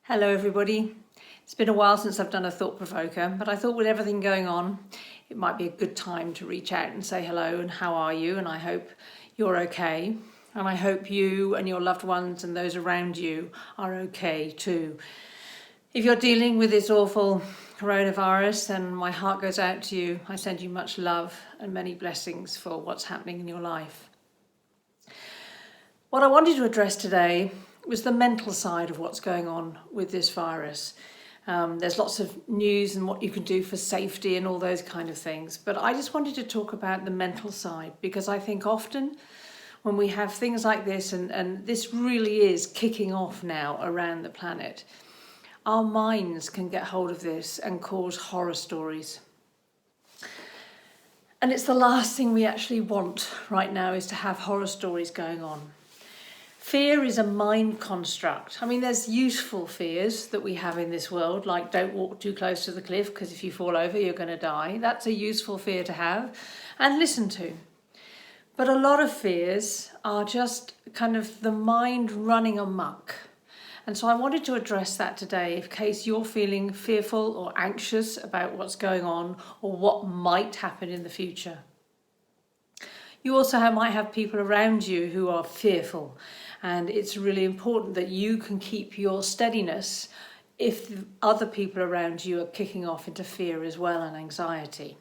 Hello everybody. It's been a while since I've done a thought provoker, but I thought with everything going on, it might be a good time to reach out and say hello and how are you, and I hope you're okay. And I hope you and your loved ones and those around you are okay too. If you're dealing with this awful coronavirus, then my heart goes out to you. I send you much love and many blessings for what's happening in your life. What I wanted to address today was the mental side of what's going on with this virus. There's lots of news and what you can do for safety and all those kind of things. But I just wanted to talk about the mental side, because I think often when we have things like this, and this really is kicking off now around the planet, our minds can get hold of this and cause horror stories. And it's the last thing we actually want right now, is to have horror stories going on. Fear is a mind construct. I mean, there's useful fears that we have in this world, like don't walk too close to the cliff because if you fall over, you're going to die. That's a useful fear to have and listen to. But a lot of fears are just kind of the mind running amok. And so I wanted to address that today in case you're feeling fearful or anxious about what's going on or what might happen in the future. You also might have people around you who are fearful, and it's really important that you can keep your steadiness if other people around you are kicking off into fear as well and anxiety.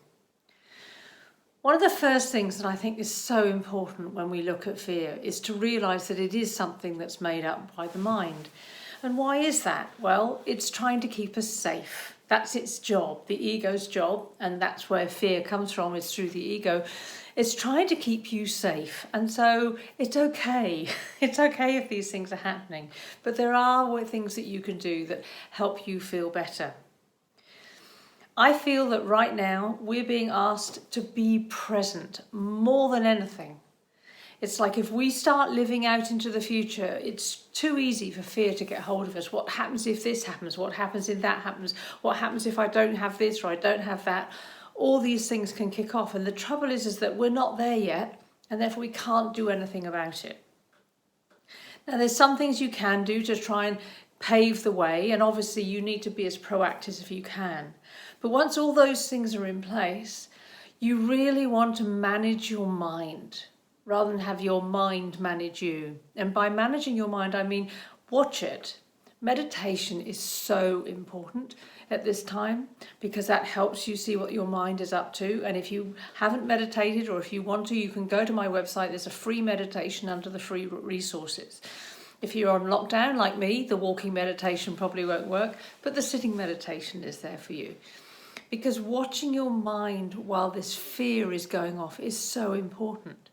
One of the first things that I think is so important when we look at fear is to realise that it is something that's made up by the mind. And why is that? Well, it's trying to keep us safe. That's its job, the ego's job, and that's where fear comes from, is through the ego. It's trying to keep you safe, and so it's okay. It's okay if these things are happening, but there are things that you can do that help you feel better. I feel that right now we're being asked to be present more than anything. It's like if we start living out into the future, it's too easy for fear to get hold of us. What happens if this happens? What happens if that happens? What happens if I don't have this or I don't have that? All these things can kick off, and the trouble is that we're not there yet, and therefore we can't do anything about it. Now, there's some things you can do to try and pave the way, and obviously you need to be as proactive as you can. But once all those things are in place, you really want to manage your mind rather than have your mind manage you. And by managing your mind, I mean watch it. Meditation is so important at this time because that helps you see what your mind is up to. And if you haven't meditated, or if you want to, you can go to my website. There's a free meditation under the free resources. If you're on lockdown like me, the walking meditation probably won't work, but the sitting meditation is there for you. Because watching your mind while this fear is going off is so important.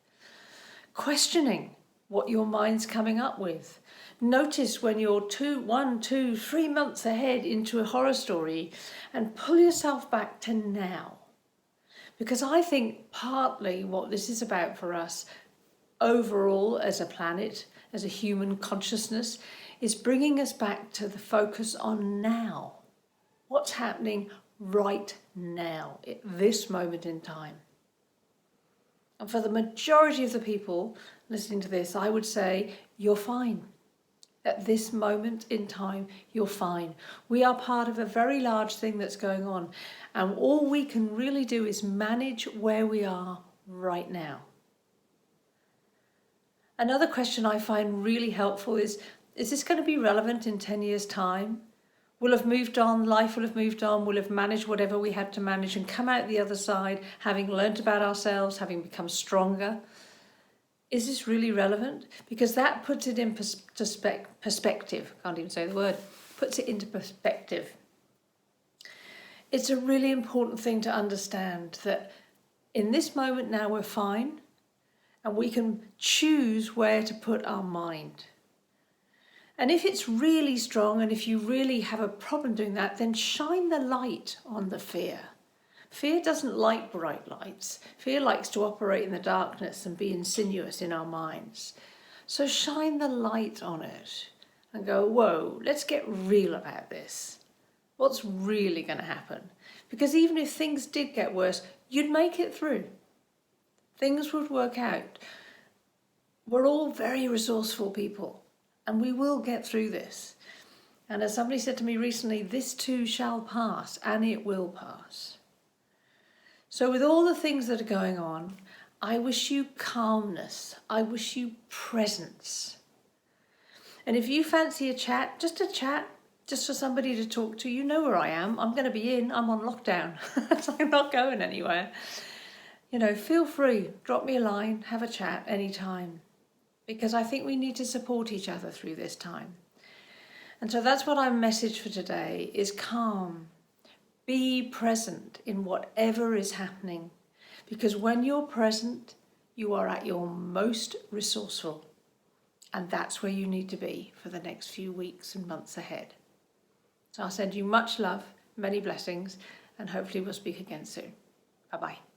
Questioning what your mind's coming up with. Notice when you're 1, 2, 3 months ahead into a horror story, and pull yourself back to now. Because I think partly what this is about for us overall as a planet, as a human consciousness, is bringing us back to the focus on now. What's happening right now, at this moment in time. And for the majority of the people listening to this, I would say you're fine. At this moment in time, you're fine. We are part of a very large thing that's going on. And all we can really do is manage where we are right now. Another question I find really helpful is this going to be relevant in 10 years' time? We'll have moved on, life will have moved on, we'll have managed whatever we had to manage and come out the other side, having learnt about ourselves, having become stronger. Is this really relevant? Because that puts it in perspective. Can't even say the word. Puts it into perspective. It's a really important thing to understand that in this moment now we're fine, and we can choose where to put our mind. And if it's really strong, and if you really have a problem doing that, then shine the light on the fear. Fear doesn't like bright lights. Fear likes to operate in the darkness and be insidious in our minds. So shine the light on it and go, whoa, let's get real about this. What's really going to happen? Because even if things did get worse, you'd make it through. Things would work out. We're all very resourceful people, and we will get through this. And as somebody said to me recently, this too shall pass, and it will pass. So with all the things that are going on, I wish you calmness. I wish you presence. And if you fancy a chat, just for somebody to talk to, you know where I am. I'm going to be in. I'm on lockdown. So I'm not going anywhere. You know, feel free. Drop me a line. Have a chat anytime. Because I think we need to support each other through this time. And so that's what our message for today is: calm. Be present in whatever is happening. Because when you're present, you are at your most resourceful. And that's where you need to be for the next few weeks and months ahead. So I'll send you much love, many blessings, and hopefully we'll speak again soon. Bye-bye.